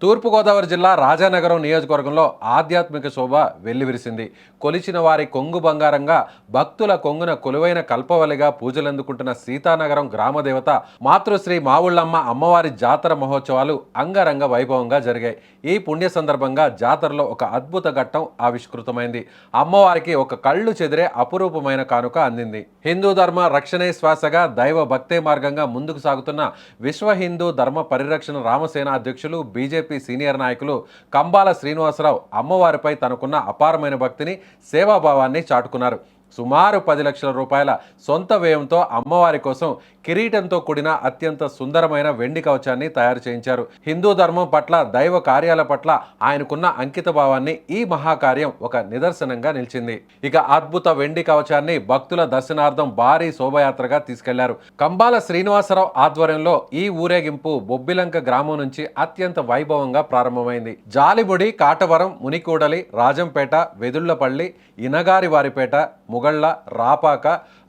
తూర్పుగోదావరి జిల్లా రాజానగరం నియోజకవర్గంలో ఆధ్యాత్మిక శోభ వెల్లివిరిసింది. కొలిచిన వారి కొంగు బంగారంగా, భక్తుల కొంగున కొలువైన కల్పవల్లిగా పూజలందుకుంటున్న సీతానగరం గ్రామదేవత మాతృశ్రీ మావుళ్ళమ్మ అమ్మవారి జాతర మహోత్సవాలు అంగరంగ వైభవంగా జరిగాయి. ఈ పుణ్య సందర్భంగా జాతరలో ఒక అద్భుత ఘట్టం ఆవిష్కృతమైంది. అమ్మవారికి ఒక కళ్ళు చెదిరే అపురూపమైన కానుక అందింది. హిందూ ధర్మ రక్షణే శ్వాసగా దైవ భక్తే మార్గంగా ముందుకు సాగుతున్న విశ్వ హిందూ ధర్మ పరిరక్షణ రామసేన అధ్యక్షులు బీజేపీ సీనియర్ నాయకులు కంబాల శ్రీనివాసరావు అమ్మవారిపై తనకున్న అపారమైన భక్తిని, సేవాభావాన్ని చాటుకున్నారు. సుమారు 10 లక్షల రూపాయల సొంత వ్యయంతో అమ్మవారి కోసం కిరీటంతో కూడిన అత్యంత సుందరమైన వెండి కవచాన్ని తయారు చేయించారు. హిందూ ధర్మం పట్ల, దైవ కార్యాల పట్ల ఆయనకున్న అంకిత భావాన్ని ఈ మహాకార్యం ఒక నిదర్శనంగా నిలిచింది. ఇక అద్భుత వెండి కవచాన్ని భక్తుల దర్శనార్థం భారీ శోభయాత్రగా తీసుకెళ్లారు. కంబాల శ్రీనివాసరావు ఆధ్వర్యంలో ఈ ఊరేగింపు బొబ్బిలంక గ్రామం నుంచి అత్యంత వైభవంగా ప్రారంభమైంది. జాలిబుడి, కాటవరం, మునికూడలి, రాజంపేట, వెదుళ్లపల్లి, ఇనగారివారిపేట, ముగళ్ళ, రాపాక,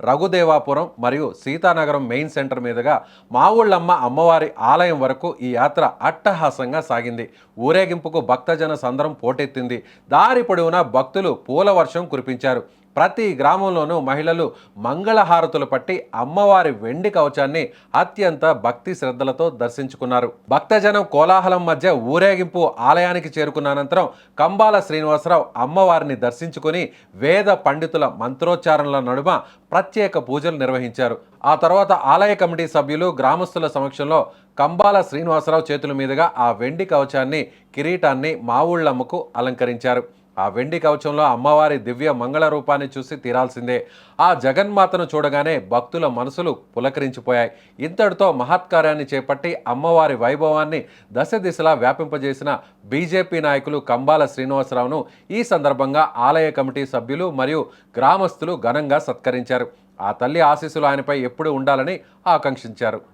రఘుదేవాపురం మరియు సీతానగరం మెయిన్ సెంటర్ మీదుగా మావుళ్ళమ్మ అమ్మవారి ఆలయం వరకు ఈ యాత్ర అట్టహాసంగా సాగింది. ఊరేగింపుకు భక్తజన సందరం పోటెత్తింది. దారి పొడవునా భక్తులు పూల వర్షం కురిపించారు. ప్రతి గ్రామంలోనూ మహిళలు మంగళహారతులు పట్టి అమ్మవారి వెండి కవచాన్ని అత్యంత భక్తి శ్రద్ధలతో దర్శించుకున్నారు. భక్తజనం కోలాహలం మధ్య ఊరేగింపు ఆలయానికి చేరుకున్న అనంతరం కంబాల శ్రీనివాసరావు అమ్మవారిని దర్శించుకుని వేద పండితుల మంత్రోచ్చారణల నడుమ ప్రత్యేక పూజలు నిర్వహించారు. ఆ తర్వాత ఆలయ కమిటీ సభ్యులు గ్రామస్తుల సమక్షంలో కంబాల శ్రీనివాసరావు చేతుల మీదుగా ఆ వెండి కవచాన్ని, కిరీటాన్ని మావుళ్ళమ్మకు అలంకరించారు. ఆ వెండి కవచంలో అమ్మవారి దివ్య మంగళ రూపాన్ని చూసి తీరాల్సిందే. ఆ జగన్మాతను చూడగానే భక్తుల మనసులు పులకరించిపోయాయి. ఇంతటితో మహత్కార్యాన్ని చేపట్టి అమ్మవారి వైభవాన్ని దశ దిశలా వ్యాపింపజేసిన బీజేపీ నాయకులు కంబాల శ్రీనివాసరావును ఈ సందర్భంగా ఆలయ కమిటీ సభ్యులు మరియు గ్రామస్తులు ఘనంగా సత్కరించారు. ఆ తల్లి ఆశీస్సులు ఆయనపై ఎప్పుడూ ఉండాలని ఆకాంక్షించారు.